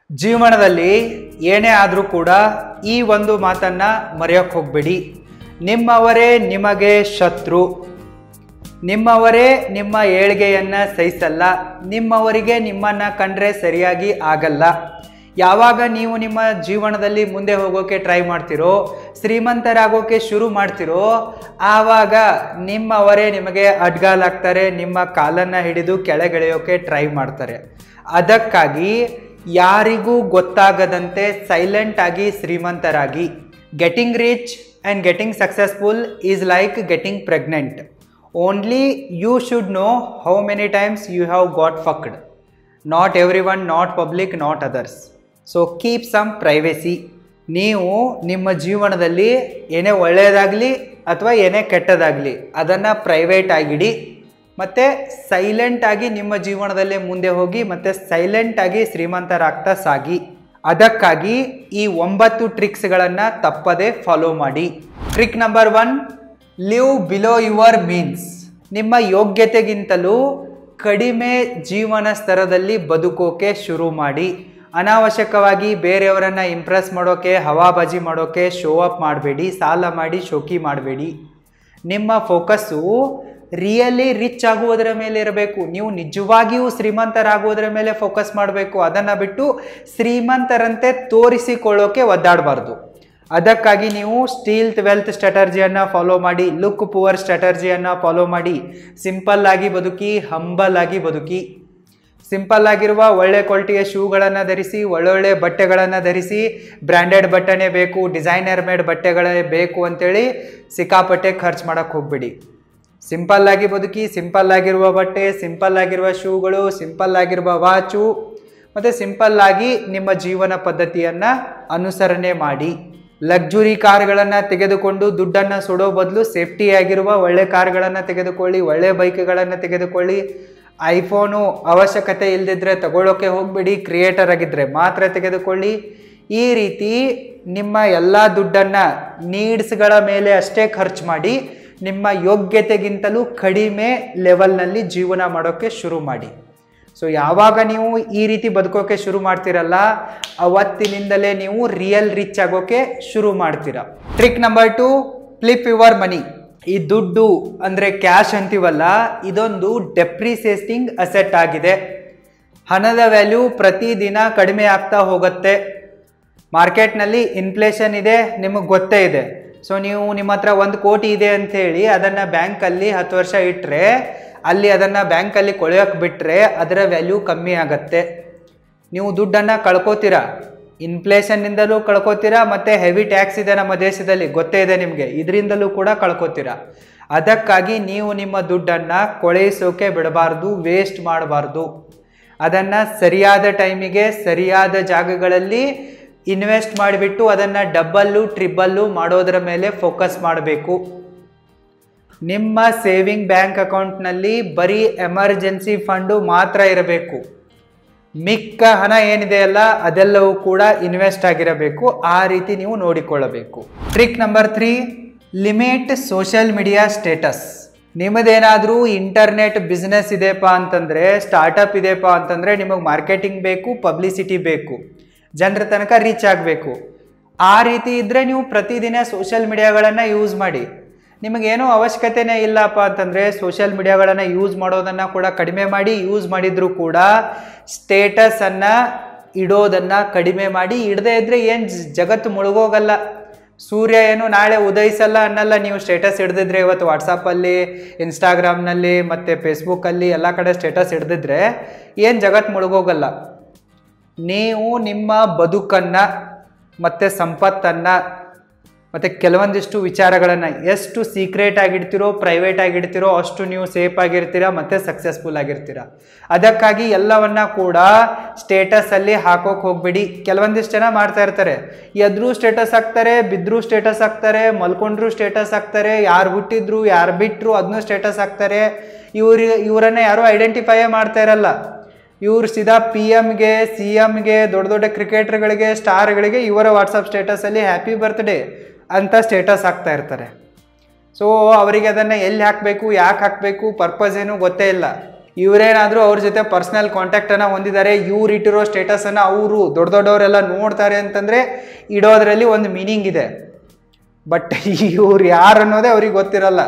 ಜೀವನದಲ್ಲಿ ಏನೇ ಆದರೂ ಕೂಡ ಈ ಒಂದು ಮಾತನ್ನು ಮರೆಯೋಕ್ಕೆ ಹೋಗಬೇಡಿ. ನಿಮ್ಮವರೇ ನಿಮಗೆ ಶತ್ರು. ನಿಮ್ಮವರೇ ನಿಮ್ಮ ಏಳ್ಗೆಯನ್ನು ಸಹಿಸಲ್ಲ. ನಿಮ್ಮವರಿಗೆ ನಿಮ್ಮನ್ನು ಕಂಡ್ರೆ ಸರಿಯಾಗಿ ಆಗಲ್ಲ. ಯಾವಾಗ ನೀವು ನಿಮ್ಮ ಜೀವನದಲ್ಲಿ ಮುಂದೆ ಹೋಗೋಕ್ಕೆ ಟ್ರೈ ಮಾಡ್ತಿರೋ, ಶ್ರೀಮಂತರಾಗೋಕ್ಕೆ ಶುರು ಮಾಡ್ತಿರೋ, ಆವಾಗ ನಿಮ್ಮವರೇ ನಿಮಗೆ ಅಡ್ಗಾಲಾಗ್ತಾರೆ, ನಿಮ್ಮ ಕಾಲನ್ನು ಹಿಡಿದು ಕೆಳಗೆಳೆಯೋಕ್ಕೆ ಟ್ರೈ ಮಾಡ್ತಾರೆ. ಅದಕ್ಕಾಗಿ ಯಾರಿಗೂ ಗೊತ್ತಾಗದಂತೆ ಸೈಲೆಂಟ್ ಆಗಿ ಶ್ರೀಮಂತರಾಗಿ. Getting rich and getting successful is like getting pregnant. Only you should know how many times you have got fucked. Not everyone, not public, not others. So keep some privacy. ನೀವು ನಿಮ್ಮ ಜೀವನದಲ್ಲಿ ಏನೇ ಒಳ್ಳೆಯದಾಗಲಿ ಅಥವಾ ಏನೇ ಕೆಟ್ಟದಾಗಲಿ ಅದನ್ನು private ಆಗಿಡಿ ಮತ್ತು ಸೈಲೆಂಟಾಗಿ ನಿಮ್ಮ ಜೀವನದಲ್ಲೇ ಮುಂದೆ ಹೋಗಿ ಮತ್ತು ಸೈಲೆಂಟಾಗಿ ಶ್ರೀಮಂತರಾಗ್ತಾ ಸಾಗಿ. ಅದಕ್ಕಾಗಿ ಈ 9 ಟ್ರಿಕ್ಸ್ಗಳನ್ನು ತಪ್ಪದೆ ಫಾಲೋ ಮಾಡಿ. Trick number 1, live below your means. ನಿಮ್ಮ ಯೋಗ್ಯತೆಗಿಂತಲೂ ಕಡಿಮೆ ಜೀವನ ಸ್ತರದಲ್ಲಿ ಬದುಕೋಕೆ ಶುರು ಮಾಡಿ. ಅನಾವಶ್ಯಕವಾಗಿ ಬೇರೆಯವರನ್ನು ಇಂಪ್ರೆಸ್ ಮಾಡೋಕ್ಕೆ, ಹವಾಬಾಜಿ ಮಾಡೋಕ್ಕೆ ಶೋ ಅಪ್ ಮಾಡಬೇಡಿ. ಸಾಲ ಮಾಡಿ ಶೋಕಿ ಮಾಡಬೇಡಿ. ನಿಮ್ಮ ಫೋಕಸ್ಸು ರಿಯಲಿ ರಿಚ್ ಆಗುವುದರ ಮೇಲೆ ಇರಬೇಕು. ನೀವು ನಿಜವಾಗಿಯೂ ಶ್ರೀಮಂತರಾಗುವುದರ ಮೇಲೆ ಫೋಕಸ್ ಮಾಡಬೇಕು. ಅದನ್ನು ಬಿಟ್ಟು ಶ್ರೀಮಂತರಂತೆ ತೋರಿಸಿಕೊಳ್ಳೋಕೆ ಒದ್ದಾಡಬಾರ್ದು. ಅದಕ್ಕಾಗಿ ನೀವು ಸ್ಟೀಲ್ತ್ ವೆಲ್ತ್ ಸ್ಟ್ರಾಟರ್ಜಿಯನ್ನು ಫಾಲೋ ಮಾಡಿ, ಲುಕ್ ಪುವರ್ ಸ್ಟ್ರಾಟರ್ಜಿಯನ್ನು ಫಾಲೋ ಮಾಡಿ. ಸಿಂಪಲ್ ಆಗಿ ಬದುಕಿ, ಹಂಬಲ್ ಆಗಿ ಬದುಕಿ. ಸಿಂಪಲ್ ಆಗಿರುವ ಒಳ್ಳೆ ಕ್ವಾಲಿಟಿಯ ಶೂಗಳನ್ನು ಧರಿಸಿ, ಒಳ್ಳೊಳ್ಳೆ ಬಟ್ಟೆಗಳನ್ನು ಧರಿಸಿ. ಬ್ರ್ಯಾಂಡೆಡ್ ಬಟ್ಟೆನೇ ಬೇಕು, ಡಿಸೈನರ್ ಮೇಡ್ ಬಟ್ಟೆಗಳೇ ಬೇಕು ಅಂತೇಳಿ ಸಿಕ್ಕಾಪಟ್ಟೆ ಖರ್ಚು ಮಾಡೋಕ್ಕೆ ಹೋಗ್ಬೇಡಿ. ಸಿಂಪಲ್ ಆಗಿ ಬದುಕಿ, ಸಿಂಪಲ್ ಆಗಿರುವ ಬಟ್ಟೆ, ಸಿಂಪಲ್ ಆಗಿರುವ ಶೂಗಳು, ಸಿಂಪಲ್ ಆಗಿರುವ ವಾಚು ಮತ್ತು ಸಿಂಪಲ್ ಆಗಿ ನಿಮ್ಮ ಜೀವನ ಪದ್ಧತಿಯನ್ನು ಅನುಸರಣೆ ಮಾಡಿ. ಲಕ್ಸುರಿ ಕಾರ್ಗಳನ್ನು ತೆಗೆದುಕೊಂಡು ದುಡ್ಡನ್ನು ಸುಡೋ ಬದಲು ಸೇಫ್ಟಿ ಆಗಿರುವ ಒಳ್ಳೆ ಕಾರ್ಗಳನ್ನು ತೆಗೆದುಕೊಳ್ಳಿ, ಒಳ್ಳೆ ಬೈಕ್ಗಳನ್ನು ತೆಗೆದುಕೊಳ್ಳಿ. ಐಫೋನು ಅವಶ್ಯಕತೆ ಇಲ್ಲದಿದ್ದರೆ ತಗೊಳ್ಳೋಕೆ ಹೋಗಬೇಡಿ. ಕ್ರಿಯೇಟರ್ ಆಗಿದ್ದರೆ ಮಾತ್ರ ತೆಗೆದುಕೊಳ್ಳಿ. ಈ ರೀತಿ ನಿಮ್ಮ ಎಲ್ಲ ದುಡ್ಡನ್ನು ನೀಡ್ಸ್ಗಳ ಮೇಲೆ ಅಷ್ಟೇ ಖರ್ಚು ಮಾಡಿ. ನಿಮ್ಮ ಯೋಗ್ಯತೆಗಿಂತಲೂ ಕಡಿಮೆ ಲೆವೆಲ್ನಲ್ಲಿ ಜೀವನ ಮಾಡೋಕ್ಕೆ ಶುರು ಮಾಡಿ. ಸೊ ಯಾವಾಗ ನೀವು ಈ ರೀತಿ ಬದುಕೋಕೆ ಶುರು ಮಾಡ್ತೀರಲ್ಲ, ಅವತ್ತಿನಿಂದಲೇ ನೀವು ರಿಯಲ್ ರಿಚ್ ಆಗೋಕ್ಕೆ ಶುರು ಮಾಡ್ತೀರ. Trick number 2, flip your money. ಈ ದುಡ್ಡು ಅಂದರೆ ಕ್ಯಾಶ್ ಅಂತೀವಲ್ಲ, ಇದೊಂದು ಡೆಪ್ರಿಸಿಯೇಟಿಂಗ್ ಅಸೆಟ್ ಆಗಿದೆ. ಹಣದ ವ್ಯಾಲ್ಯೂ ಪ್ರತಿದಿನ ಕಡಿಮೆ ಆಗ್ತಾ ಹೋಗುತ್ತೆ. ಮಾರ್ಕೆಟ್ನಲ್ಲಿ ಇನ್ಫ್ಲೇಷನ್ ಇದೆ, ನಿಮಗೆ ಗೊತ್ತೇ ಇದೆ. ಸೊ ನೀವು ನಿಮ್ಮ ಹತ್ರ 1 ಕೋಟಿ ಇದೆ ಅಂಥೇಳಿ ಅದನ್ನು ಬ್ಯಾಂಕಲ್ಲಿ 10 ವರ್ಷ ಇಟ್ಟರೆ, ಅಲ್ಲಿ ಅದನ್ನು ಬ್ಯಾಂಕಲ್ಲಿ ಕೊಳೆಯೋಕ್ಕೆ ಬಿಟ್ಟರೆ ಅದರ ವ್ಯಾಲ್ಯೂ ಕಮ್ಮಿ ಆಗುತ್ತೆ. ನೀವು ದುಡ್ಡನ್ನು ಕಳ್ಕೋತೀರಾ. ಇನ್ಫ್ಲೇಷನ್ನಿಂದಲೂ ಕಳ್ಕೋತೀರಾ ಮತ್ತು ಹೆವಿ ಟ್ಯಾಕ್ಸ್ ಇದೆ ನಮ್ಮ ದೇಶದಲ್ಲಿ, ಗೊತ್ತೇ ಇದೆ ನಿಮಗೆ, ಇದರಿಂದಲೂ ಕೂಡ ಕಳ್ಕೋತೀರಾ. ಅದಕ್ಕಾಗಿ ನೀವು ನಿಮ್ಮ ದುಡ್ಡನ್ನು ಕೊಳೆಸೋಕೆ ಬಿಡಬಾರ್ದು, ವೇಸ್ಟ್ ಮಾಡಬಾರ್ದು. ಅದನ್ನು ಸರಿಯಾದ ಟೈಮಿಗೆ ಸರಿಯಾದ ಜಾಗಗಳಲ್ಲಿ ಇನ್ವೆಸ್ಟ್ ಮಾಡಿಬಿಟ್ಟು ಅದನ್ನು ಡಬ್ಬಲ್ಲು ಟ್ರಿಬಲ್ಲು ಮಾಡೋದರ ಮೇಲೆ ಫೋಕಸ್ ಮಾಡಬೇಕು. ನಿಮ್ಮ ಸೇವಿಂಗ್ ಬ್ಯಾಂಕ್ ಅಕೌಂಟ್ನಲ್ಲಿ ಬರೀ ಎಮರ್ಜೆನ್ಸಿ ಫಂಡು ಮಾತ್ರ ಇರಬೇಕು. ಮಿಕ್ಕ ಹಣ ಏನಿದೆಯಲ್ಲ ಅದೆಲ್ಲವೂ ಕೂಡ ಇನ್ವೆಸ್ಟ್ ಆಗಿರಬೇಕು. ಆ ರೀತಿ ನೀವು ನೋಡಿಕೊಳ್ಳಬೇಕು. Trick number 3, limit social media status. ನಿಮ್ಮದೇನಾದರೂ ಇಂಟರ್ನೆಟ್ ಬಿಸ್ನೆಸ್ ಇದೆಯಪ್ಪ ಅಂತಂದರೆ, ಸ್ಟಾರ್ಟಪ್ ಇದೆಯಪ್ಪ ಅಂತಂದರೆ, ನಿಮಗೆ ಮಾರ್ಕೆಟಿಂಗ್ ಬೇಕು, ಪಬ್ಲಿಸಿಟಿ ಬೇಕು, ಜನರ ತನಕ ರೀಚ್ ಆಗಬೇಕು. ಆ ರೀತಿ ಇದ್ದರೆ ನೀವು ಪ್ರತಿದಿನ ಸೋಷಿಯಲ್ ಮೀಡಿಯಾಗಳನ್ನು ಯೂಸ್ ಮಾಡಿ. ನಿಮಗೇನೂ ಅವಶ್ಯಕತೆನೇ ಇಲ್ಲಪ್ಪ ಅಂತಂದರೆ ಸೋಷಿಯಲ್ ಮೀಡಿಯಾಗಳನ್ನು ಯೂಸ್ ಮಾಡೋದನ್ನು ಕೂಡ ಕಡಿಮೆ ಮಾಡಿ. ಯೂಸ್ ಮಾಡಿದರೂ ಕೂಡ ಸ್ಟೇಟಸನ್ನು ಇಡೋದನ್ನು ಕಡಿಮೆ ಮಾಡಿ. ಇಡದೇ ಇದ್ದರೆ ಏನು ಜಗತ್ತು ಮುಳುಗೋಗಲ್ಲ. ಸೂರ್ಯ ಏನು ನಾಳೆ ಉದಯಿಸಲ್ಲ ಅನ್ನಲ್ಲ. ನೀವು ಸ್ಟೇಟಸ್ ಹಿಡ್ದಿದ್ರೆ ಇವತ್ತು ವಾಟ್ಸಪ್ಪಲ್ಲಿ, ಇನ್ಸ್ಟಾಗ್ರಾಮ್ನಲ್ಲಿ ಮತ್ತು ಫೇಸ್ಬುಕ್ಕಲ್ಲಿ ಎಲ್ಲ ಕಡೆ ಸ್ಟೇಟಸ್ ಹಿಡ್ದಿದ್ರೆ ಏನು ಜಗತ್ತು ಮುಳುಗೋಗಲ್ಲ. ನೀವು ನಿಮ್ಮ ಬದುಕನ್ನು ಮತ್ತು ಸಂಪತ್ತನ್ನು ಮತ್ತು ಕೆಲವೊಂದಿಷ್ಟು ವಿಚಾರಗಳನ್ನು ಎಷ್ಟು ಸೀಕ್ರೆಟ್ ಆಗಿಡ್ತೀರೋ, ಪ್ರೈವೇಟ್ ಆಗಿಡ್ತೀರೋ ಅಷ್ಟು ನೀವು ಸೇಫ್ ಆಗಿರ್ತೀರ ಮತ್ತು ಸಕ್ಸಸ್ಫುಲ್ ಆಗಿರ್ತೀರ. ಅದಕ್ಕಾಗಿ ಎಲ್ಲವನ್ನ ಕೂಡ ಸ್ಟೇಟಸಲ್ಲಿ ಹಾಕೋಕೆ ಹೋಗಬೇಡಿ. ಕೆಲವೊಂದಿಷ್ಟು ಜನ ಮಾಡ್ತಾ ಇರ್ತಾರೆ, ಎದ್ರೂ ಸ್ಟೇಟಸ್ ಹಾಕ್ತಾರೆ, ಬಿದ್ದರೂ ಸ್ಟೇಟಸ್ ಹಾಕ್ತಾರೆ, ಮಲ್ಕೊಂಡ್ರೂ ಸ್ಟೇಟಸ್ ಹಾಕ್ತಾರೆ, ಯಾರು ಹುಟ್ಟಿದ್ರು ಯಾರು ಬಿಟ್ಟರು ಅದನ್ನೂ ಸ್ಟೇಟಸ್ ಹಾಕ್ತಾರೆ. ಇವರನ್ನು ಯಾರೂ ಐಡೆಂಟಿಫೈಯೇ ಮಾಡ್ತಾ ಇರಲ್ಲ. ಇವರು ಸೀದಾ PM-ಗೆ, CM-ಗೆ, ದೊಡ್ಡ ದೊಡ್ಡ ಕ್ರಿಕೆಟರ್ಗಳಿಗೆ, ಸ್ಟಾರ್ಗಳಿಗೆ ಇವರ ವಾಟ್ಸಪ್ ಸ್ಟೇಟಸಲ್ಲಿ ಹ್ಯಾಪಿ ಬರ್ತ್ಡೇ ಅಂತ ಸ್ಟೇಟಸ್ ಹಾಕ್ತಾ ಇರ್ತಾರೆ. ಸೊ ಅವರಿಗೆ ಅದನ್ನು ಎಲ್ಲಿ ಹಾಕಬೇಕು, ಯಾಕೆ ಹಾಕಬೇಕು, ಪರ್ಪಸ್ ಏನು ಗೊತ್ತೇ ಇಲ್ಲ. ಇವರೇನಾದರೂ ಅವ್ರ ಜೊತೆ ಪರ್ಸ್ನಲ್ ಕಾಂಟ್ಯಾಕ್ಟನ್ನು ಹೊಂದಿದ್ದಾರೆ, ಇವ್ರು ಇಟ್ಟಿರೋ ಸ್ಟೇಟಸನ್ನು ಅವರು ದೊಡ್ಡವರೆಲ್ಲ ನೋಡ್ತಾರೆ ಅಂತಂದರೆ ಇಡೋದ್ರಲ್ಲಿ ಒಂದು ಮೀನಿಂಗ್ ಇದೆ. ಬಟ್ ಇವ್ರು ಯಾರು ಅನ್ನೋದೇ ಅವ್ರಿಗೆ ಗೊತ್ತಿರಲ್ಲ.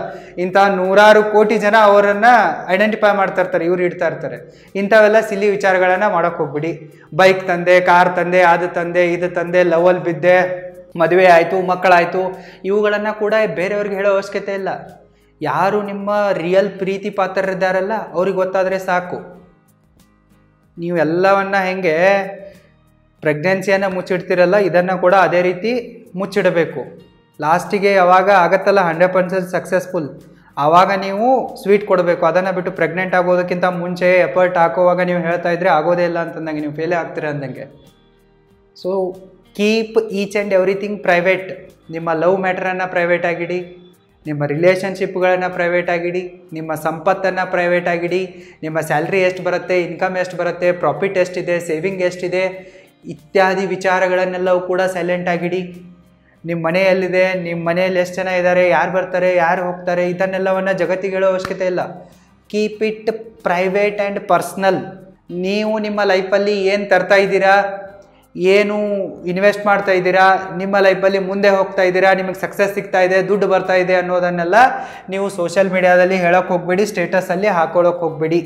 ಇಂಥ ನೂರಾರು ಕೋಟಿ ಜನ ಅವರನ್ನು ಐಡೆಂಟಿಫೈ ಮಾಡ್ತಾ ಇರ್ತಾರೆ, ಇವ್ರು ಇಡ್ತಾ ಇರ್ತಾರೆ. ಇಂಥವೆಲ್ಲ ಸಿಲಿ ವಿಚಾರಗಳನ್ನು ಮಾಡೋಕ್ಕೆ ಹೋಗ್ಬಿಡಿ. ಬೈಕ್ ತಂದೆ, ಕಾರ್ ತಂದೆ, ಅದು ತಂದೆ, ಇದು ತಂದೆ, ಲವಲ್ ಬಿದ್ದೆ, ಮದುವೆ ಆಯಿತು, ಮಕ್ಕಳಾಯಿತು, ಇವುಗಳನ್ನು ಕೂಡ ಬೇರೆಯವ್ರಿಗೆ ಹೇಳೋ ಅವಶ್ಯಕತೆ ಇಲ್ಲ. ಯಾರು ನಿಮ್ಮ ರಿಯಲ್ ಪ್ರೀತಿ ಪಾತ್ರರಿದ್ದಾರಲ್ಲ ಅವ್ರಿಗೆ ಗೊತ್ತಾದರೆ ಸಾಕು. ನೀವು ಎಲ್ಲವನ್ನ ಹೆಂಗೆ ಪ್ರೆಗ್ನೆನ್ಸಿಯನ್ನು ಮುಚ್ಚಿಡ್ತಿರಲ್ಲ, ಇದನ್ನು ಕೂಡ ಅದೇ ರೀತಿ ಮುಚ್ಚಿಡಬೇಕು. ಲಾಸ್ಟಿಗೆ ಯಾವಾಗ ಆಗತ್ತಲ್ಲ 100% ಸಕ್ಸಸ್ಫುಲ್, ಆವಾಗ ನೀವು ಸ್ವೀಟ್ ಕೊಡಬೇಕು. ಅದನ್ನು ಬಿಟ್ಟು ಪ್ರೆಗ್ನೆಂಟ್ ಆಗೋದಕ್ಕಿಂತ ಮುಂಚೆ ಎಫರ್ಟ್ ಹಾಕೋವಾಗ ನೀವು ಹೇಳ್ತಾ ಇದ್ರೆ ಆಗೋದೇ ಇಲ್ಲ ಅಂತಂದಂಗೆ, ನೀವು ಫೇಲೇ ಆಗ್ತೀರ ಅಂದಂಗೆ. So keep each and everything private. ನಿಮ್ಮ ಲವ್ ಮ್ಯಾಟ್ರನ್ನು ಪ್ರೈವೇಟ್ ಆಗಿಡಿ, ನಿಮ್ಮ ರಿಲೇಷನ್ಶಿಪ್ಗಳನ್ನು ಪ್ರೈವೇಟ್ ಆಗಿಡಿ, ನಿಮ್ಮ ಸಂಪತ್ತನ್ನು ಪ್ರೈವೇಟ್ ಆಗಿಡಿ, ನಿಮ್ಮ ಸ್ಯಾಲ್ರಿ ಎಷ್ಟು ಬರುತ್ತೆ, ಇನ್ಕಮ್ ಎಷ್ಟು ಬರುತ್ತೆ, ಪ್ರಾಫಿಟ್ ಎಷ್ಟಿದೆ, ಸೇವಿಂಗ್ ಎಷ್ಟಿದೆ ಇತ್ಯಾದಿ ವಿಚಾರಗಳನ್ನೆಲ್ಲವೂ ಕೂಡ ಸೈಲೆಂಟ್ ಆಗಿಡಿ. ನಿಮ್ಮ ಮನೆಯಲ್ಲಿದೆ, ನಿಮ್ಮ ಮನೆಯಲ್ಲಿ ಎಷ್ಟು ಜನ ಇದ್ದಾರೆ, ಯಾರು ಬರ್ತಾರೆ, ಯಾರು ಹೋಗ್ತಾರೆ, ಇದನ್ನೆಲ್ಲವನ್ನು ಜಗತ್ತಿಗೆ ಹೇಳೋ ಅವಶ್ಯಕತೆ ಇಲ್ಲ. Keep it private and personal. ನೀವು ನಿಮ್ಮ ಲೈಫಲ್ಲಿ ಏನು ತರ್ತಾ ಇದ್ದೀರಾ, ಏನು ಇನ್ವೆಸ್ಟ್ ಮಾಡ್ತಾ ಇದ್ದೀರಾ, ನಿಮ್ಮ ಲೈಫಲ್ಲಿ ಮುಂದೆ ಹೋಗ್ತಾ ಇದ್ದೀರಾ, ನಿಮಗೆ ಸಕ್ಸಸ್ ಸಿಗ್ತಾ ಇದೆ, ದುಡ್ಡು ಬರ್ತಾ ಇದೆ ಅನ್ನೋದನ್ನೆಲ್ಲ ನೀವು ಸೋಷಿಯಲ್ ಮೀಡಿಯಾದಲ್ಲಿ ಹೇಳೋಕ್ಕೆ ಹೋಗಬೇಡಿ, ಸ್ಟೇಟಸಲ್ಲಿ ಹಾಕೊಳ್ಳೋಕೆ ಹೋಗಬೇಡಿ.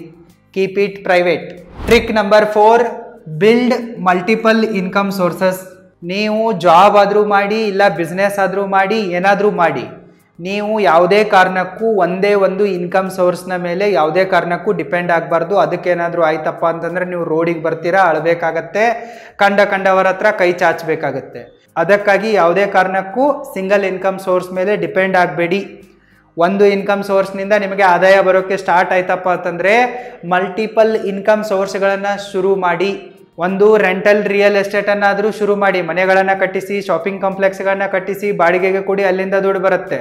Keep it private. Trick number 4, build multiple income sources. ನೀವು ಜಾಬ್ ಆದರೂ ಮಾಡಿ, ಇಲ್ಲ ಬಿಸ್ನೆಸ್ ಆದರೂ ಮಾಡಿ, ಏನಾದರೂ ಮಾಡಿ, ನೀವು ಯಾವುದೇ ಕಾರಣಕ್ಕೂ ಒಂದೇ ಒಂದು ಇನ್ಕಮ್ ಸೋರ್ಸ್ನ ಮೇಲೆ ಯಾವುದೇ ಕಾರಣಕ್ಕೂ ಡಿಪೆಂಡ್ ಆಗಬಾರ್ದು. ಅದಕ್ಕೇನಾದರೂ ಆಯ್ತಪ್ಪ ಅಂತಂದರೆ ನೀವು ರೋಡಿಗೆ ಬರ್ತೀರಾ, ಅಳಬೇಕಾಗತ್ತೆ, ಕಂಡವರ ಹತ್ರ ಕೈ ಚಾಚಬೇಕಾಗತ್ತೆ. ಅದಕ್ಕಾಗಿ ಯಾವುದೇ ಕಾರಣಕ್ಕೂ ಸಿಂಗಲ್ ಇನ್ಕಮ್ ಸೋರ್ಸ್ ಮೇಲೆ ಡಿಪೆಂಡ್ ಆಗಬೇಡಿ. ಒಂದು ಇನ್ಕಮ್ ಸೋರ್ಸ್ನಿಂದ ನಿಮಗೆ ಆದಾಯ ಬರೋಕ್ಕೆ ಸ್ಟಾರ್ಟ್ ಆಯ್ತಪ್ಪ ಅಂತಂದರೆ ಮಲ್ಟಿಪಲ್ ಇನ್ಕಮ್ ಸೋರ್ಸ್ಗಳನ್ನು ಶುರು ಮಾಡಿ. ಒಂದು ರೆಂಟಲ್ ರಿಯಲ್ ಎಸ್ಟೇಟನ್ನಾದರೂ ಶುರು ಮಾಡಿ. ಮನೆಗಳನ್ನು ಕಟ್ಟಿಸಿ, ಶಾಪಿಂಗ್ ಕಾಂಪ್ಲೆಕ್ಸ್ಗಳನ್ನ ಕಟ್ಟಿಸಿ, ಬಾಡಿಗೆಗೆ ಕೊಡಿ, ಅಲ್ಲಿಂದ ದುಡ್ಡು ಬರುತ್ತೆ.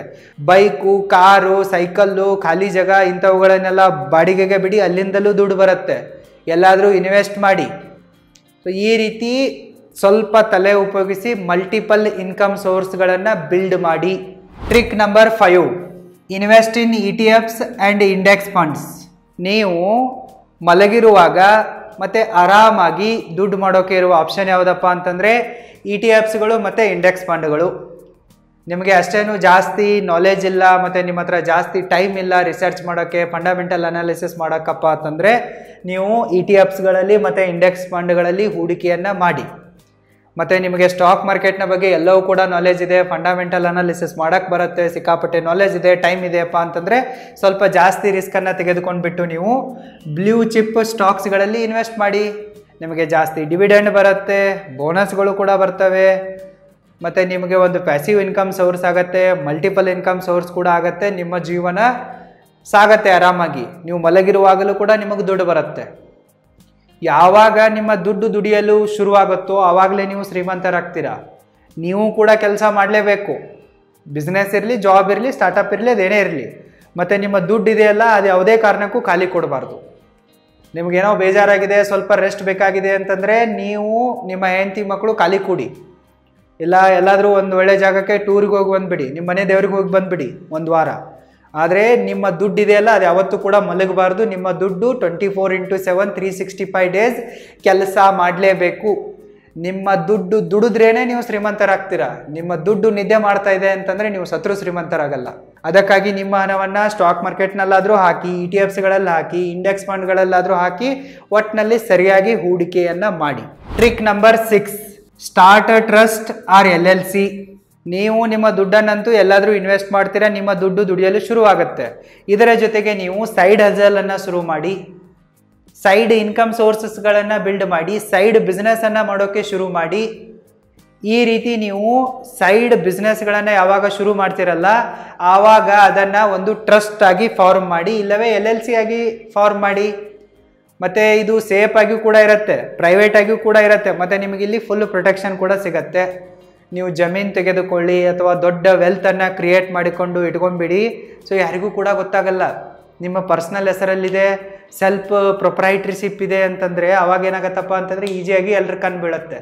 ಬೈಕು, ಕಾರು, ಸೈಕಲ್ಲು, ಖಾಲಿ ಜಾಗ ಇಂಥವುಗಳನ್ನೆಲ್ಲ ಬಾಡಿಗೆಗೆ ಬಿಡಿ, ಅಲ್ಲಿಂದಲೂ ದುಡ್ಡು ಬರುತ್ತೆ. ಎಲ್ಲಾದರೂ ಇನ್ವೆಸ್ಟ್ ಮಾಡಿ. ಸೊ ಈ ರೀತಿ ಸ್ವಲ್ಪ ತಲೆ ಉಪಯೋಗಿಸಿ ಮಲ್ಟಿಪಲ್ ಇನ್ಕಮ್ ಸೋರ್ಸ್ಗಳನ್ನು ಬಿಲ್ಡ್ ಮಾಡಿ. Trick number 5, invest in ETFs and index funds. ನೀವು ಮಲಗಿರುವಾಗ ಮತ್ತು ಆರಾಮಾಗಿ ದುಡ್ಡು ಮಾಡೋಕ್ಕೆ ಇರುವ ಆಪ್ಷನ್ ಯಾವುದಪ್ಪ ಅಂತಂದರೆ ETFsಗಳು ಮತ್ತು ಇಂಡೆಕ್ಸ್ ಫಂಡ್ಗಳು. ನಿಮಗೆ ಅಷ್ಟೇನು ಜಾಸ್ತಿ ನಾಲೆಜ್ ಇಲ್ಲ ಮತ್ತು ನಿಮ್ಮ ಹತ್ರ ಜಾಸ್ತಿ ಟೈಮ್ ಇಲ್ಲ ರಿಸರ್ಚ್ ಮಾಡೋಕ್ಕೆ, ಫಂಡಮೆಂಟಲ್ ಅನಾಲಿಸಿಸ್ ಮಾಡೋಕ್ಕಪ್ಪ ಅಂತಂದರೆ ನೀವು ETFsಗಳಲ್ಲಿ ಮತ್ತು ಇಂಡೆಕ್ಸ್ ಫಂಡ್ಗಳಲ್ಲಿ ಹೂಡಿಕೆಯನ್ನು ಮಾಡಿ. ಮತ್ತು ನಿಮಗೆ ಸ್ಟಾಕ್ ಮಾರ್ಕೆಟ್ನ ಬಗ್ಗೆ ಎಲ್ಲವೂ ಕೂಡ ನಾಲೆಜ್ ಇದೆ, ಫಂಡಮೆಂಟಲ್ ಅನಾಲಿಸಿಸ್ ಮಾಡೋಕ್ಕೆ ಬರುತ್ತೆ, ಸಿಕ್ಕಾಪಟ್ಟೆ ನಾಲೆಜ್ ಇದೆ, ಟೈಮ್ ಇದೆಯಪ್ಪ ಅಂತಂದರೆ ಸ್ವಲ್ಪ ಜಾಸ್ತಿ ರಿಸ್ಕನ್ನು ತೆಗೆದುಕೊಂಡ್ಬಿಟ್ಟು ನೀವು ಬ್ಲೂ ಚಿಪ್ ಸ್ಟಾಕ್ಸ್ಗಳಲ್ಲಿ ಇನ್ವೆಸ್ಟ್ ಮಾಡಿ. ನಿಮಗೆ ಜಾಸ್ತಿ ಡಿವಿಡೆಂಡ್ ಬರುತ್ತೆ, ಬೋನಸ್ಗಳು ಕೂಡ ಬರ್ತವೆ, ಮತ್ತು ನಿಮಗೆ ಒಂದು ಪ್ಯಾಸಿವ್ ಇನ್ಕಮ್ ಸೋರ್ಸ್ ಆಗುತ್ತೆ, ಮಲ್ಟಿಪಲ್ ಇನ್ಕಮ್ ಸೋರ್ಸ್ ಕೂಡ ಆಗುತ್ತೆ. ನಿಮ್ಮ ಜೀವನ ಸಾಗತ್ತೆ ಆರಾಮಾಗಿ. ನೀವು ಮಲಗಿರುವಾಗಲೂ ಕೂಡ ನಿಮಗೆ ದುಡ್ಡು ಬರುತ್ತೆ. ಯಾವಾಗ ನಿಮ್ಮ ದುಡ್ಡು ದುಡಿಯಲು ಶುರುವಾಗುತ್ತೋ ಆವಾಗಲೇ ನೀವು ಶ್ರೀಮಂತರಾಗ್ತೀರಾ. ನೀವು ಕೂಡ ಕೆಲಸ ಮಾಡಲೇಬೇಕು. ಬಿಸ್ನೆಸ್ ಇರಲಿ, ಜಾಬ್ ಇರಲಿ, ಸ್ಟಾರ್ಟಪ್ ಇರಲಿ, ಅದೇನೇ ಇರಲಿ. ಮತ್ತು ನಿಮ್ಮ ದುಡ್ಡು ಇದೆಯಲ್ಲ, ಅದು ಯಾವುದೇ ಕಾರಣಕ್ಕೂ ಖಾಲಿ ಕೊಡಬಾರ್ದು. ನಿಮಗೇನೋ ಬೇಜಾರಾಗಿದೆ, ಸ್ವಲ್ಪ ರೆಸ್ಟ್ ಬೇಕಾಗಿದೆ ಅಂತಂದರೆ ನೀವು ನಿಮ್ಮ ಹೆಂಡತಿ ಮಕ್ಕಳು ಖಾಲಿ ಕೂಡಿ, ಇಲ್ಲ ಎಲ್ಲಾದರೂ ಒಂದು ಒಳ್ಳೆ ಜಾಗಕ್ಕೆ ಟೂರಿಗೆ ಹೋಗಿ ಬಂದುಬಿಡಿ, ನಿಮ್ಮ ಮನೆ ದೇವ್ರಿಗೆ ಹೋಗಿ ಬಂದುಬಿಡಿ ಒಂದು ವಾರ. ಆದರೆ ನಿಮ್ಮ ದುಡ್ಡು ಇದೆಯಲ್ಲ, ಅದು ಯಾವತ್ತೂ ಕೂಡ ಮಲಗಬಾರ್ದು. ನಿಮ್ಮ ದುಡ್ಡು 24x7 365 ಡೇಸ್ ಕೆಲಸ ಮಾಡಲೇಬೇಕು. ನಿಮ್ಮ ದುಡ್ಡು ದುಡಿದ್ರೇ ನೀವು ಶ್ರೀಮಂತರಾಗ್ತೀರಾ. ನಿಮ್ಮ ದುಡ್ಡು ನಿದ್ದೆ ಮಾಡ್ತಾ ಇದೆ ಅಂತಂದರೆ ನೀವು ಸತ್ರು ಶ್ರೀಮಂತರಾಗಲ್ಲ. ಅದಕ್ಕಾಗಿ ನಿಮ್ಮ ಹಣವನ್ನು ಸ್ಟಾಕ್ ಮಾರ್ಕೆಟ್ನಲ್ಲಾದರೂ ಹಾಕಿ, ETFsಗಳಲ್ಲಿ ಹಾಕಿ, ಇಂಡೆಕ್ಸ್ ಫಂಡ್ಗಳಲ್ಲಾದರೂ ಹಾಕಿ, ಒಟ್ಟಿನಲ್ಲಿ ಸರಿಯಾಗಿ ಹೂಡಿಕೆಯನ್ನು ಮಾಡಿ. Trick number 6, start a trust or LLC. ನೀವು ನಿಮ್ಮ ದುಡ್ಡನ್ನಂತೂ ಎಲ್ಲಾದರೂ ಇನ್ವೆಸ್ಟ್ ಮಾಡ್ತೀರಾ, ನಿಮ್ಮ ದುಡ್ಡು ದುಡಿಯಲು ಶುರುವಾಗುತ್ತೆ. ಇದರ ಜೊತೆಗೆ ನೀವು ಸೈಡ್ ಹಸಲನ್ನು ಶುರು ಮಾಡಿ, ಸೈಡ್ ಇನ್ಕಮ್ ಸೋರ್ಸಸ್ಗಳನ್ನು ಬಿಲ್ಡ್ ಮಾಡಿ, ಸೈಡ್ ಬಿಸ್ನೆಸ್ಸನ್ನು ಮಾಡೋಕ್ಕೆ ಶುರು ಮಾಡಿ. ಈ ರೀತಿ ನೀವು ಸೈಡ್ ಬಿಸ್ನೆಸ್ಗಳನ್ನು ಯಾವಾಗ ಶುರು ಮಾಡ್ತಿರಲ್ಲ ಆವಾಗ ಅದನ್ನು ಒಂದು ಟ್ರಸ್ಟ್ ಆಗಿ ಫಾರ್ಮ್ ಮಾಡಿ, ಇಲ್ಲವೇ LLC ಆಗಿ ಫಾರ್ಮ್ ಮಾಡಿ. ಮತ್ತು ಇದು ಸೇಫ್ ಆಗಿಯೂ ಕೂಡ ಇರುತ್ತೆ, ಪ್ರೈವೇಟ್ ಆಗಿಯೂ ಕೂಡ ಇರುತ್ತೆ, ಮತ್ತು ನಿಮಗಿಲ್ಲಿ ಫುಲ್ ಪ್ರೊಟೆಕ್ಷನ್ ಕೂಡ ಸಿಗುತ್ತೆ. ನೀವು ಜಮೀನು ತೆಗೆದುಕೊಳ್ಳಿ ಅಥವಾ ದೊಡ್ಡ ವೆಲ್ತನ್ನು ಕ್ರಿಯೇಟ್ ಮಾಡಿಕೊಂಡು ಇಟ್ಕೊಂಡ್ಬಿಡಿ. ಸೊ ಯಾರಿಗೂ ಕೂಡ ಗೊತ್ತಾಗಲ್ಲ ನಿಮ್ಮ ಪರ್ಸ್ನಲ್ ಹೆಸರಲ್ಲಿದೆ, ಸೆಲ್ಫ್ ಪ್ರೊಪ್ರೈಟ್ರಿಶಿಪ್ ಇದೆ ಅಂತಂದರೆ ಅವಾಗ ಏನಾಗತ್ತಪ್ಪ ಅಂತಂದರೆ ಈಸಿಯಾಗಿ ಎಲ್ಲರ ಕಣ್ಣು ಬೀಳುತ್ತೆ.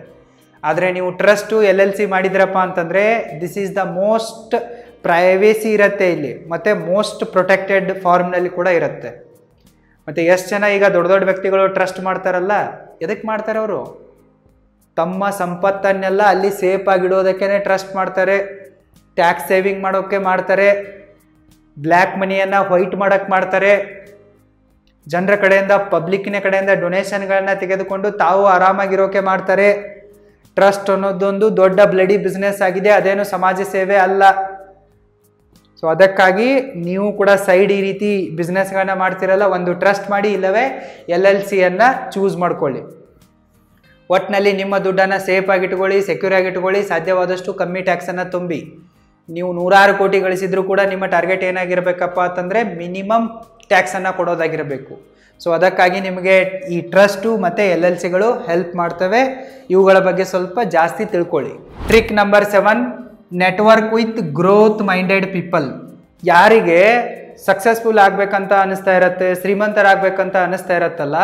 ಆದರೆ ನೀವು ಟ್ರಸ್ಟು LLC ಮಾಡಿದ್ರಪ್ಪ ಅಂತಂದರೆ this is the most privacy ಇರುತ್ತೆ ಇಲ್ಲಿ, ಮತ್ತು ಮೋಸ್ಟ್ ಪ್ರೊಟೆಕ್ಟೆಡ್ ಫಾರ್ಮ್ನಲ್ಲಿ ಕೂಡ ಇರುತ್ತೆ. ಮತ್ತು ಎಷ್ಟು ಜನ ಈಗ ದೊಡ್ಡ ದೊಡ್ಡ ವ್ಯಕ್ತಿಗಳು ಟ್ರಸ್ಟ್ ಮಾಡ್ತಾರಲ್ಲ, ಎದಕ್ಕೆ ಮಾಡ್ತಾರೆ ಅವರು? ತಮ್ಮ ಸಂಪತ್ತನ್ನೆಲ್ಲ ಅಲ್ಲಿ ಸೇಫ್ ಆಗಿಡೋದಕ್ಕೇ ಟ್ರಸ್ಟ್ ಮಾಡ್ತಾರೆ, ಟ್ಯಾಕ್ಸ್ ಸೇವಿಂಗ್ ಮಾಡೋಕ್ಕೆ ಮಾಡ್ತಾರೆ, ಬ್ಲ್ಯಾಕ್ ಮನಿಯನ್ನು ವೈಟ್ ಮಾಡೋಕ್ಕೆ ಮಾಡ್ತಾರೆ, ಜನರ ಕಡೆಯಿಂದ ಪಬ್ಲಿಕ್ನ ಕಡೆಯಿಂದ ಡೊನೇಷನ್ಗಳನ್ನ ತೆಗೆದುಕೊಂಡು ತಾವು ಆರಾಮಾಗಿರೋಕೆ ಮಾಡ್ತಾರೆ. ಟ್ರಸ್ಟ್ ಅನ್ನೋದೊಂದು ದೊಡ್ಡ ಬ್ಲಡಿ ಬಿಸ್ನೆಸ್ ಆಗಿದೆ, ಅದೇನು ಸಮಾಜ ಸೇವೆ ಅಲ್ಲ. ಸೊ ಅದಕ್ಕಾಗಿ ನೀವು ಕೂಡ ಸೈಡ್ ಈ ರೀತಿ ಬಿಸ್ನೆಸ್ಗಳನ್ನ ಮಾಡ್ತಿರಲ್ಲ, ಒಂದು ಟ್ರಸ್ಟ್ ಮಾಡಿ, ಇಲ್ಲವೇ LLCಯನ್ನು ಚೂಸ್ ಮಾಡ್ಕೊಳ್ಳಿ. ಒಟ್ಟಿನಲ್ಲಿ ನಿಮ್ಮ ದುಡ್ಡನ್ನು ಸೇಫ್ ಆಗಿಟ್ಕೊಳ್ಳಿ, ಸೆಕ್ಯೂರ್ ಆಗಿಟ್ಕೊಳ್ಳಿ, ಸಾಧ್ಯವಾದಷ್ಟು ಕಮ್ಮಿ ಟ್ಯಾಕ್ಸನ್ನು ತುಂಬಿ. ನೀವು 100 ಕೋಟಿ ಗಳಿಸಿದ್ರು ಕೂಡ ನಿಮ್ಮ ಟಾರ್ಗೆಟ್ ಏನಾಗಿರಬೇಕಪ್ಪ ಅಂತಂದರೆ ಮಿನಿಮಮ್ ಟ್ಯಾಕ್ಸನ್ನು ಕೊಡೋದಾಗಿರಬೇಕು. ಸೊ ಅದಕ್ಕಾಗಿ ನಿಮಗೆ ಈ ಟ್ರಸ್ಟು ಮತ್ತು LLCಗಳು ಹೆಲ್ಪ್ ಮಾಡ್ತವೆ. ಇವುಗಳ ಬಗ್ಗೆ ಸ್ವಲ್ಪ ಜಾಸ್ತಿ ತಿಳ್ಕೊಳ್ಳಿ. Trick number 7, network with growth minded people. ಯಾರಿಗೆ ಸಕ್ಸಸ್ಫುಲ್ ಆಗಬೇಕಂತ ಅನಿಸ್ತಾ ಇರತ್ತೆ, ಶ್ರೀಮಂತರಾಗಬೇಕಂತ ಅನಿಸ್ತಾ ಇರತ್ತಲ್ಲ,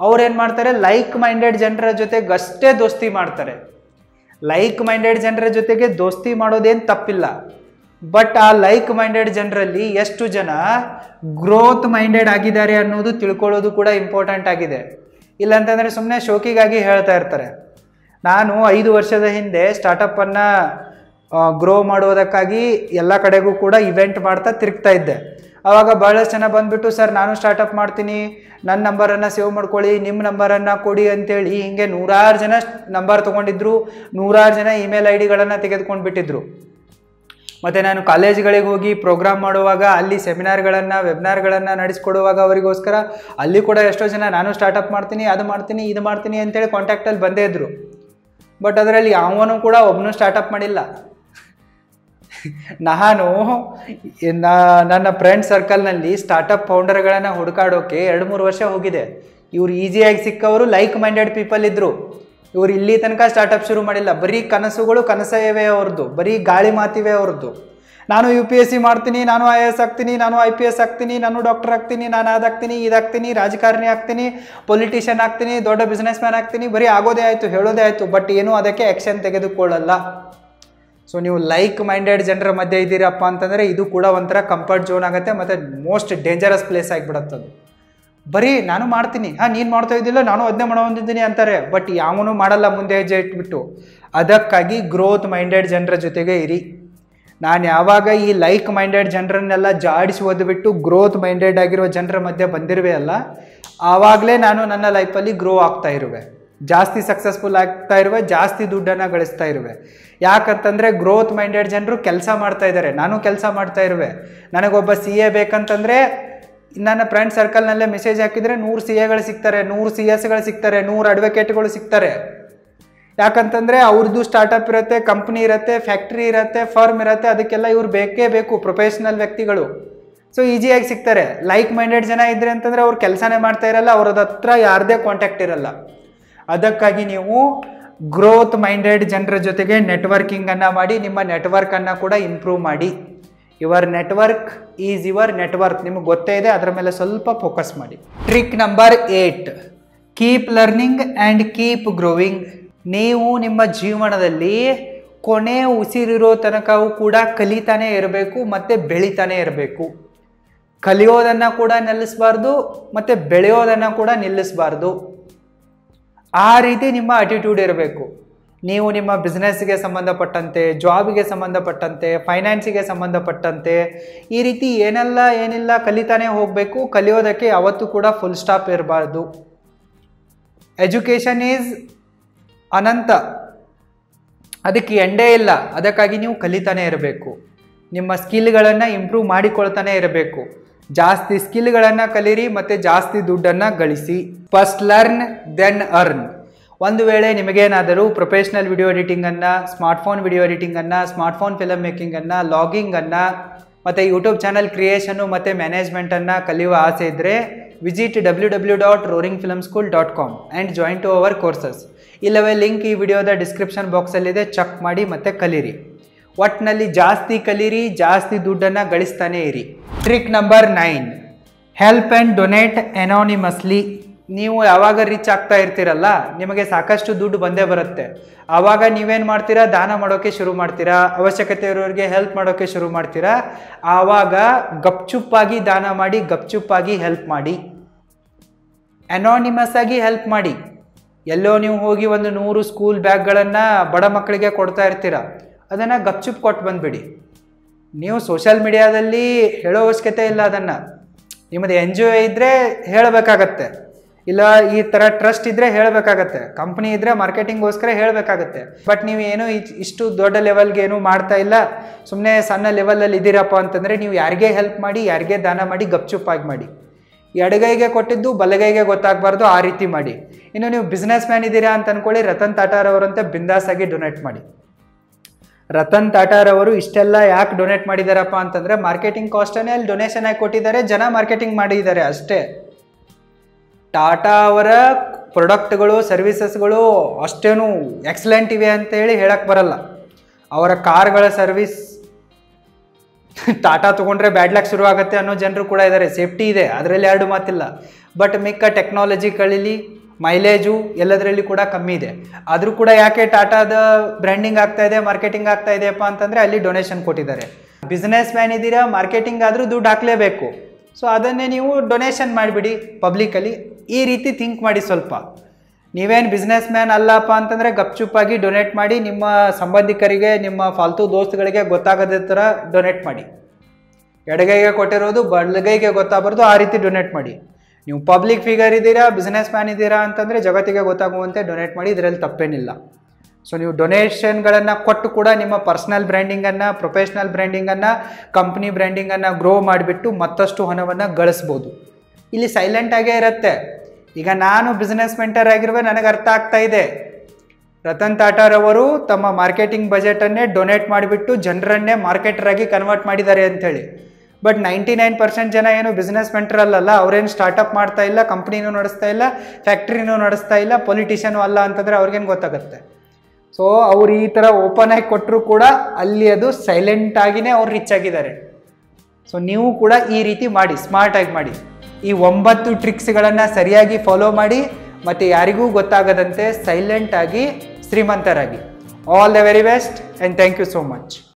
ಅವ್ರೇನು ಮಾಡ್ತಾರೆ, ಲೈಕ್ ಮೈಂಡೆಡ್ ಜನರ ಜೊತೆಗಷ್ಟೇ ದೋಸ್ತಿ ಮಾಡ್ತಾರೆ. ಲೈಕ್ ಮೈಂಡೆಡ್ ಜನರ ಜೊತೆಗೆ ದೋಸ್ತಿ ಮಾಡೋದೇನು ತಪ್ಪಿಲ್ಲ, ಬಟ್ ಆ ಲೈಕ್ ಮೈಂಡೆಡ್ ಜನರಲ್ಲಿ ಎಷ್ಟು ಜನ ಗ್ರೋತ್ ಮೈಂಡೆಡ್ ಆಗಿದ್ದಾರೆ ಅನ್ನೋದು ತಿಳ್ಕೊಳ್ಳೋದು ಕೂಡ ಇಂಪಾರ್ಟೆಂಟ್ ಆಗಿದೆ. ಇಲ್ಲಾಂತಂದರೆ ಸುಮ್ಮನೆ ಶೋಕಿಗಾಗಿ ಹೇಳ್ತಾ ಇರ್ತಾರೆ. ನಾನು 5 ವರ್ಷದ ಹಿಂದೆ ಸ್ಟಾರ್ಟಪ್ಪನ್ನು ಗ್ರೋ ಮಾಡೋದಕ್ಕಾಗಿ ಎಲ್ಲ ಕಡೆಗೂ ಕೂಡ ಇವೆಂಟ್ ಮಾಡ್ತಾ ತಿರುಗ್ತಾ ಇದ್ದೆ. ಆವಾಗ ಭಾಳಷ್ಟು ಜನ ಬಂದುಬಿಟ್ಟು, ಸರ್ ನಾನು ಸ್ಟಾರ್ಟಪ್ ಮಾಡ್ತೀನಿ, ನನ್ನ ನಂಬರನ್ನು ಸೇವ್ ಮಾಡ್ಕೊಳ್ಳಿ, ನಿಮ್ಮ ನಂಬರನ್ನು ಕೊಡಿ ಅಂತೇಳಿ ಹೀಗೆ 100 ಜನ ನಂಬರ್ ತೊಗೊಂಡಿದ್ರು, 100 ಜನ ಇಮೇಲ್ ID ಗಳನ್ನು ತೆಗೆದುಕೊಂಡು ಬಿಟ್ಟಿದ್ರು. ಮತ್ತು ನಾನು ಕಾಲೇಜ್ಗಳಿಗೆ ಹೋಗಿ ಪ್ರೋಗ್ರಾಮ್ ಮಾಡುವಾಗ, ಅಲ್ಲಿ ಸೆಮಿನಾರ್ಗಳನ್ನು ವೆಬಿನಾರ್ಗಳನ್ನು ನಡೆಸ್ಕೊಡುವಾಗ ಅವರಿಗೋಸ್ಕರ ಅಲ್ಲಿ ಕೂಡ ಎಷ್ಟೋ ಜನ ನಾನು ಸ್ಟಾರ್ಟಪ್ ಮಾಡ್ತೀನಿ, ಅದು ಮಾಡ್ತೀನಿ, ಇದು ಮಾಡ್ತೀನಿ ಅಂತೇಳಿ ಕಾಂಟ್ಯಾಕ್ಟಲ್ಲಿ ಬಂದೇ ಇದ್ದರು. ಬಟ್ ಅದರಲ್ಲಿ ಯಾವನೂ ಕೂಡ ಒಬ್ಬನು ಸ್ಟಾರ್ಟಪ್ ಮಾಡಿಲ್ಲ. ನಾನು ನನ್ನ ಫ್ರೆಂಡ್ ಸರ್ಕಲ್ನಲ್ಲಿ ಸ್ಟಾರ್ಟಪ್ ಫೌಂಡರ್ಗಳನ್ನು ಹುಡುಕಾಡೋಕೆ 2-3 ವರ್ಷ ಹೋಗಿದೆ. ಇವರು ಈಸಿಯಾಗಿ ಸಿಕ್ಕವರು ಲೈಕ್ ಮೈಂಡೆಡ್ ಪೀಪಲ್ ಇದ್ದರು. ಇವರು ಇಲ್ಲಿ ತನಕ ಸ್ಟಾರ್ಟಪ್ ಶುರು ಮಾಡಿಲ್ಲ. ಬರೀ ಕನಸೇ ಇವೆ ಅವ್ರದ್ದು, ಬರೀ ಗಾಳಿ ಮಾತಿವೆ ಅವ್ರದ್ದು. ನಾನು UPSC ಮಾಡ್ತೀನಿ, ನಾನು IAS ಆಗ್ತೀನಿ, ನಾನು IPS ಆಗ್ತೀನಿ, ನಾನು ಡಾಕ್ಟರ್ ಆಗ್ತೀನಿ, ನಾನು ಅದಾಗ್ತೀನಿ, ಇದಾಗ್ತೀನಿ, ರಾಜಕಾರಣಿ ಆಗ್ತೀನಿ, ಪೊಲಿಟಿಷಿಯನ್ ಆಗ್ತೀನಿ, ದೊಡ್ಡ ಬಿಸ್ನೆಸ್ ಮ್ಯಾನ್ ಆಗ್ತೀನಿ, ಬರೀ ಆಗೋದೇ ಆಯಿತು, ಹೇಳೋದೇ ಆಯಿತು, ಬಟ್ ಏನೂ ಅದಕ್ಕೆ ಆ್ಯಕ್ಷನ್ ತೆಗೆದುಕೊಳ್ಳಲ್ಲ. ಸೊ ನೀವು ಲೈಕ್ ಮೈಂಡೆಡ್ ಜನರ ಮಧ್ಯೆ ಇದ್ದೀರಪ್ಪ ಅಂತಂದರೆ ಇದು ಕೂಡ ಒಂಥರ ಕಂಫರ್ಟ್ ಝೋನ್ ಆಗುತ್ತೆ, ಮತ್ತು ಮೋಸ್ಟ್ ಡೇಂಜರಸ್ ಪ್ಲೇಸ್ ಆಗಿಬಿಡುತ್ತದು. ಬರೀ ನಾನು ಮಾಡ್ತೀನಿ, ನೀನು ಮಾಡ್ತಾ ಇದ್ದಿಲ್ಲ, ನಾನು ಅದನ್ನೇ ಮಾಡೋದಿದ್ದೀನಿ ಅಂತಾರೆ, ಬಟ್ ಯಾವನು ಮಾಡಲ್ಲ ಮುಂದೆ ಹೆಜ್ಜೆ ಇಟ್ಬಿಟ್ಟು. ಅದಕ್ಕಾಗಿ ಗ್ರೋತ್ ಮೈಂಡೆಡ್ ಜನರ ಜೊತೆಗೆ ಇರಿ. ನಾನು ಯಾವಾಗ ಈ ಲೈಕ್ ಮೈಂಡೆಡ್ ಜನರನ್ನೆಲ್ಲ ಜಾಡಿಸಿ ಓದ್ಬಿಟ್ಟು ಗ್ರೋತ್ ಮೈಂಡೆಡ್ ಆಗಿರೋ ಜನರ ಮಧ್ಯೆ ಬಂದಿರುವೆ ಅಲ್ಲ, ಆವಾಗಲೇ ನಾನು ನನ್ನ ಲೈಫಲ್ಲಿ ಗ್ರೋ ಆಗ್ತಾ ಇರುವೆ, ಜಾಸ್ತಿ ಸಕ್ಸಸ್ಫುಲ್ ಆಗ್ತಾ ಇರುವೆ, ಜಾಸ್ತಿ ದುಡ್ಡನ್ನು ಗಳಿಸ್ತಾ ಇರುವೆ. ಯಾಕಂತಂದರೆ ಗ್ರೋತ್ ಮೈಂಡೆಡ್ ಜನರು ಕೆಲಸ ಮಾಡ್ತಾ ಇದ್ದಾರೆ, ನಾನು ಕೆಲಸ ಮಾಡ್ತಾ ಇರುವೆ. ನನಗೊಬ್ಬ CA ಬೇಕಂತಂದರೆ ನನ್ನ ಫ್ರೆಂಡ್ ಸರ್ಕಲ್ನಲ್ಲೇ ಮೆಸೇಜ್ ಹಾಕಿದರೆ 100 CAಗಳು ಸಿಗ್ತಾರೆ, 100 CS ಸಿಗ್ತಾರೆ, 100 ಅಡ್ವೊಕೇಟ್ಗಳು ಸಿಗ್ತಾರೆ. ಯಾಕಂತಂದರೆ ಅವ್ರದ್ದು ಸ್ಟಾರ್ಟಪ್ ಇರುತ್ತೆ, ಕಂಪ್ನಿ ಇರುತ್ತೆ, ಫ್ಯಾಕ್ಟ್ರಿ ಇರುತ್ತೆ, ಫರ್ಮ್ ಇರುತ್ತೆ, ಅದಕ್ಕೆಲ್ಲ ಇವ್ರು ಬೇಕೇ ಬೇಕು, ಪ್ರೊಫೆಷ್ನಲ್ ವ್ಯಕ್ತಿಗಳು. ಸೊ ಈಸಿಯಾಗಿ ಸಿಗ್ತಾರೆ. ಲೈಕ್ ಮೈಂಡೆಡ್ ಜನ ಇದ್ರೆ ಅಂತಂದರೆ ಅವ್ರು ಕೆಲಸನೇ ಮಾಡ್ತಾ ಇರಲ್ಲ, ಅವ್ರದ್ದು ಹತ್ರ ಯಾರದೇ ಕಾಂಟ್ಯಾಕ್ಟ್ ಇರಲ್ಲ. ಅದಕ್ಕಾಗಿ ನೀವು ಗ್ರೋತ್ ಮೈಂಡೆಡ್ ಜನರ ಜೊತೆಗೆ ನೆಟ್ವರ್ಕಿಂಗನ್ನು ಮಾಡಿ, ನಿಮ್ಮ ನೆಟ್ವರ್ಕನ್ನು ಕೂಡ ಇಂಪ್ರೂವ್ ಮಾಡಿ. Your network is your network, ನಿಮಗೆ ಗೊತ್ತೇ ಇದೆ, ಅದರ ಮೇಲೆ ಸ್ವಲ್ಪ ಫೋಕಸ್ ಮಾಡಿ. Trick number 8, keep learning and keep growing. ನೀವು ನಿಮ್ಮ ಜೀವನದಲ್ಲಿ ಕೊನೆ ಉಸಿರಿರೋ ತನಕವೂ ಕೂಡ ಕಲಿತಾನೇ ಇರಬೇಕು ಮತ್ತು ಬೆಳಿತಾನೇ ಇರಬೇಕು. ಕಲಿಯೋದನ್ನು ಕೂಡ ನಿಲ್ಲಿಸಬಾರ್ದು ಮತ್ತು ಬೆಳೆಯೋದನ್ನು ಕೂಡ ನಿಲ್ಲಿಸಬಾರ್ದು. ಆ ರೀತಿ ನಿಮ್ಮ ಅಟಿಟ್ಯೂಡ್ ಇರಬೇಕು. ನೀವು ನಿಮ್ಮ ಬಿಸ್ನೆಸ್ಗೆ ಸಂಬಂಧಪಟ್ಟಂತೆ, ಜಾಬಿಗೆ ಸಂಬಂಧಪಟ್ಟಂತೆ, ಫೈನಾನ್ಸಿಗೆ ಸಂಬಂಧಪಟ್ಟಂತೆ ಈ ರೀತಿ ಏನಿಲ್ಲ ಕಲಿತಾನೇ ಹೋಗಬೇಕು. ಕಲಿಯೋದಕ್ಕೆ ಯಾವತ್ತೂ ಕೂಡ ಫುಲ್ ಸ್ಟಾಪ್ ಇರಬಾರ್ದು. ಎಜುಕೇಷನ್ ಈಸ್ ಅನಂತ, ಅದಕ್ಕೆ ಎಂಡೇ ಇಲ್ಲ. ಅದಕ್ಕಾಗಿ ನೀವು ಕಲಿತಾನೇ ಇರಬೇಕು. ನಿಮ್ಮ ಸ್ಕಿಲ್ಗಳನ್ನು ಇಂಪ್ರೂವ್ ಮಾಡಿಕೊಳ್ತಾನೆ ಇರಬೇಕು. ಜಾಸ್ತಿ ಸ್ಕಿಲ್ಗಳನ್ನು ಕಲೀರಿ ಮತ್ತು ಜಾಸ್ತಿ ದುಡ್ಡನ್ನು ಗಳಿಸಿ. First learn then earn. ಒಂದು ವೇಳೆ ನಿಮಗೇನಾದರೂ ಪ್ರೊಫೆಷ್ನಲ್ ವಿಡಿಯೋ ಎಡಿಟಿಂಗನ್ನು, ಸ್ಮಾರ್ಟ್ಫೋನ್ ವಿಡಿಯೋ ಎಡಿಟಿಂಗನ್ನು, ಸ್ಮಾರ್ಟ್ಫೋನ್ ಫಿಲಮ್ ಮೇಕಿಂಗನ್ನು, ಲಾಗಿಂಗನ್ನು ಮತ್ತು ಯೂಟ್ಯೂಬ್ ಚಾನಲ್ ಕ್ರಿಯೇಷನ್ನು ಮತ್ತು ಮ್ಯಾನೇಜ್ಮೆಂಟನ್ನು ಕಲಿಯುವ ಆಸೆ ಇದ್ದರೆ visit www.roaringfilmschool.com and join to our courses. ಇಲ್ಲವೇ ಲಿಂಕ್ ಈ ವಿಡಿಯೋದ ಡಿಸ್ಕ್ರಿಪ್ಷನ್ ಬಾಕ್ಸಲ್ಲಿದೆ, ಚೆಕ್ ಮಾಡಿ ಮತ್ತು ಕಲೀರಿ. ಒಟ್ಟಿನಲ್ಲಿ ಜಾಸ್ತಿ ಕಲೀರಿ, ಜಾಸ್ತಿ ದುಡ್ಡನ್ನು ಗಳಿಸ್ತಾನೆ ಇರಿ. Trick number 9, help and donate anonymously. ನೀವು ಯಾವಾಗ ರೀಚ್ ಆಗ್ತಾ ಇರ್ತೀರಲ್ಲ, ನಿಮಗೆ ಸಾಕಷ್ಟು ದುಡ್ಡು ಬಂದೇ ಬರುತ್ತೆ. ಆವಾಗ ನೀವೇನು ಮಾಡ್ತೀರಾ, ದಾನ ಮಾಡೋಕ್ಕೆ ಶುರು ಮಾಡ್ತೀರಾ, ಅವಶ್ಯಕತೆ ಇರೋರಿಗೆ ಹೆಲ್ಪ್ ಮಾಡೋಕ್ಕೆ ಶುರು ಮಾಡ್ತೀರಾ. ಆವಾಗ ಗಪ್ಚುಪ್ಪಾಗಿ ದಾನ ಮಾಡಿ, ಗಪ್ಚುಪ್ಪಾಗಿ ಹೆಲ್ಪ್ ಮಾಡಿ. ಅನಾನಿಮಸ್ ಆಗಿ ಹೆಲ್ಪ್ ಮಾಡಿ. ಎಲ್ಲೋ ನೀವು ಹೋಗಿ ಒಂದು 100 ಸ್ಕೂಲ್ ಬ್ಯಾಗ್ಗಳನ್ನು ಬಡ ಮಕ್ಕಳಿಗೆ ಕೊಡ್ತಾ ಇರ್ತೀರ, ಅದನ್ನು ಗಪ್ಚುಪ್ ಕೊಟ್ಟು ಬಂದುಬಿಡಿ. ನೀವು ಸೋಷಿಯಲ್ ಮೀಡಿಯಾದಲ್ಲಿ ಹೇಳೋ ಅವಶ್ಯಕತೆ ಇಲ್ಲ. ಅದನ್ನು ನಿಮ್ಮದು NGO ಇದ್ದರೆ ಹೇಳಬೇಕಾಗತ್ತೆ, ಇಲ್ಲ ಈ ಥರ ಟ್ರಸ್ಟ್ ಇದ್ದರೆ ಹೇಳಬೇಕಾಗತ್ತೆ, ಕಂಪ್ನಿ ಇದ್ದರೆ ಮಾರ್ಕೆಟಿಂಗ್ಗೋಸ್ಕರ ಹೇಳಬೇಕಾಗತ್ತೆ. ಬಟ್ ನೀವು ಏನೂ ಇಷ್ಟು ದೊಡ್ಡ ಲೆವೆಲ್ಗೆ ಏನೂ ಮಾಡ್ತಾ ಇಲ್ಲ, ಸುಮ್ಮನೆ ಸಣ್ಣ ಲೆವೆಲಲ್ಲಿ ಇದ್ದೀರಪ್ಪ ಅಂತಂದರೆ ನೀವು ಯಾರಿಗೇ ಹೆಲ್ಪ್ ಮಾಡಿ, ಯಾರಿಗೇ ದಾನ ಮಾಡಿ, ಗಪ್ಚುಪ್ಪಾಗಿ ಮಾಡಿ. ಎಡಗೈಗೆ ಕೊಟ್ಟಿದ್ದು ಬಲಗೈಗೆ ಗೊತ್ತಾಗಬಾರ್ದು, ಆ ರೀತಿ ಮಾಡಿ. ಇನ್ನು ನೀವು ಬಿಸ್ನೆಸ್ ಮ್ಯಾನ್ ಇದ್ದೀರಾ ಅಂತ ಅಂದ್ಕೊಳ್ಳಿ, ರತನ್ ಟಾಟಾರವರಂತೆ ಬಿಂದಾಸಾಗಿ ಡೊನೇಟ್ ಮಾಡಿ. ರತನ್ ಟಾಟಾರವರು ಇಷ್ಟೆಲ್ಲ ಯಾಕೆ ಡೊನೇಟ್ ಮಾಡಿದಾರಪ್ಪ ಅಂತಂದರೆ ಮಾರ್ಕೆಟಿಂಗ್ ಕಾಸ್ಟನ್ನೇ ಅಲ್ಲಿ ಡೊನೇಷನ್ ಆಗಿ ಕೊಟ್ಟಿದ್ದಾರೆ, ಜನ ಮಾರ್ಕೆಟಿಂಗ್ ಮಾಡಿದ್ದಾರೆ ಅಷ್ಟೇ. ಟಾಟಾ ಅವರ ಪ್ರಾಡಕ್ಟ್ಗಳು ಸರ್ವಿಸಸ್ಗಳು ಅಷ್ಟೇನು ಎಕ್ಸಲೆಂಟ್ ಇವೆ ಅಂತೇಳಿ ಹೇಳಕ್ಕೆ ಬರಲ್ಲ. ಅವರ ಕಾರ್ಗಳ ಸರ್ವಿಸ್ ಟಾಟಾ ತೊಗೊಂಡ್ರೆ ಬ್ಯಾಡ್ ಲಕ್ ಶುರು ಆಗುತ್ತೆ ಅನ್ನೋ ಜನರು ಕೂಡ ಇದ್ದಾರೆ. ಸೇಫ್ಟಿ ಇದೆ, ಅದರಲ್ಲಿ ಎರಡು ಮಾತಿಲ್ಲ. ಬಟ್ ಮಿಕ್ಕ ಟೆಕ್ನಾಲಜಿಗಳಲ್ಲಿ ಮೈಲೇಜು ಎಲ್ಲದರಲ್ಲಿ ಕೂಡ ಕಮ್ಮಿ ಇದೆ. ಆದರೂ ಕೂಡ ಯಾಕೆ ಟಾಟಾದ ಬ್ರ್ಯಾಂಡಿಂಗ್ ಆಗ್ತಾ ಇದೆ, ಮಾರ್ಕೆಟಿಂಗ್ ಆಗ್ತಾ ಇದೆಯಪ್ಪ ಅಂತಂದರೆ ಅಲ್ಲಿ ಡೊನೇಷನ್ ಕೊಟ್ಟಿದ್ದಾರೆ. ಬಿಸ್ನೆಸ್ ಮ್ಯಾನ್ ಇದ್ದೀರಾ, ಮಾರ್ಕೆಟಿಂಗ್ ಆದರೂ ದುಡ್ಡು ಹಾಕಲೇಬೇಕು. ಸೊ ಅದನ್ನೇ ನೀವು ಡೊನೇಷನ್ ಮಾಡಿಬಿಡಿ ಪಬ್ಲಿಕಲ್ಲಿ. ಈ ರೀತಿ ಥಿಂಕ್ ಮಾಡಿ ಸ್ವಲ್ಪ. ನೀವೇನು ಬಿಸ್ನೆಸ್ ಮ್ಯಾನ್ ಅಲ್ಲಪ್ಪ ಅಂತಂದರೆ ಗಪ್ಚುಪ್ಪಾಗಿ ಡೊನೇಟ್ ಮಾಡಿ, ನಿಮ್ಮ ಸಂಬಂಧಿಕರಿಗೆ, ನಿಮ್ಮ ಫಾಲ್ತು ದೋಸ್ತುಗಳಿಗೆ ಗೊತ್ತಾಗದ ಥರ ಡೊನೇಟ್ ಮಾಡಿ. ಎಡಗೈಗೆ ಕೊಟ್ಟಿರೋದು ಬಲಗೈಗೆ ಗೊತ್ತಾಗಬಾರ್ದು, ಆ ರೀತಿ ಡೊನೇಟ್ ಮಾಡಿ. ನೀವು ಪಬ್ಲಿಕ್ ಫಿಗರ್ ಇದ್ದೀರಾ, ಬಿಸ್ನೆಸ್ ಮ್ಯಾನ್ ಇದ್ದೀರಾ ಅಂತಂದರೆ ಜಗತ್ತಿಗೆ ಗೊತ್ತಾಗುವಂತೆ ಡೊನೇಟ್ ಮಾಡಿ, ಇದರಲ್ಲಿ ತಪ್ಪೇನಿಲ್ಲ. ಸೊ ನೀವು ಡೊನೇಷನ್ಗಳನ್ನು ಕೊಟ್ಟು ಕೂಡ ನಿಮ್ಮ ಪರ್ಸ್ನಲ್ ಬ್ರ್ಯಾಂಡಿಂಗನ್ನು, ಪ್ರೊಫೆಷ್ನಲ್ ಬ್ರ್ಯಾಂಡಿಂಗನ್ನು, ಕಂಪ್ನಿ ಬ್ರ್ಯಾಂಡಿಂಗನ್ನು ಗ್ರೋ ಮಾಡಿಬಿಟ್ಟು ಮತ್ತಷ್ಟು ಹಣವನ್ನು ಗಳಿಸ್ಬೋದು. ಇಲ್ಲಿ ಸೈಲೆಂಟಾಗೇ ಇರುತ್ತೆ. ಈಗ ನಾನು ಬಿಸ್ನೆಸ್ ಮೆಂಟರ್ ಆಗಿರುವೆ, ನನಗೆ ಅರ್ಥ ಆಗ್ತಾ ಇದೆ. ರತನ್ ಟಾಟಾರವರು ತಮ್ಮ ಮಾರ್ಕೆಟಿಂಗ್ ಬಜೆಟನ್ನೇ ಡೊನೇಟ್ ಮಾಡಿಬಿಟ್ಟು ಜನರನ್ನೇ ಮಾರ್ಕೆಟರ್ ಆಗಿ ಕನ್ವರ್ಟ್ ಮಾಡಿದ್ದಾರೆ ಅಂಥೇಳಿ. ಬಟ್ 99% ಜನ ಏನು ಬಿಸ್ನೆಸ್ ಮೆಂಟರ್ ಅಲ್ಲಲ್ಲ, ಅವ್ರೇನು ಸ್ಟಾರ್ಟಪ್ ಮಾಡ್ತಾ ಇಲ್ಲ, ಕಂಪ್ನಿನೂ ನಡೆಸ್ತಾ ಇಲ್ಲ, ಫ್ಯಾಕ್ಟ್ರಿನೂ ನಡೆಸ್ತಾ ಇಲ್ಲ, ಪೊಲಿಟಿಷಿಯನು ಅಲ್ಲ ಅಂತಂದರೆ ಅವ್ರಿಗೇನು ಗೊತ್ತಾಗುತ್ತೆ. ಸೊ ಅವ್ರು ಈ ಥರ ಓಪನ್ ಆಗಿ ಕೊಟ್ಟರು ಕೂಡ ಅಲ್ಲಿ ಅದು ಸೈಲೆಂಟಾಗಿಯೇ ಅವ್ರು ರಿಚ್ ಆಗಿದ್ದಾರೆ. ಸೊ ನೀವು ಕೂಡ ಈ ರೀತಿ ಮಾಡಿ, ಸ್ಮಾರ್ಟಾಗಿ ಮಾಡಿ. ಈ 9 ಟ್ರಿಕ್ಸ್ಗಳನ್ನು ಸರಿಯಾಗಿ ಫಾಲೋ ಮಾಡಿ, ಮತ್ತು ಯಾರಿಗೂ ಗೊತ್ತಾಗದಂತೆ ಸೈಲೆಂಟಾಗಿ ಶ್ರೀಮಂತರಾಗಿ. All the very best and thank you so much.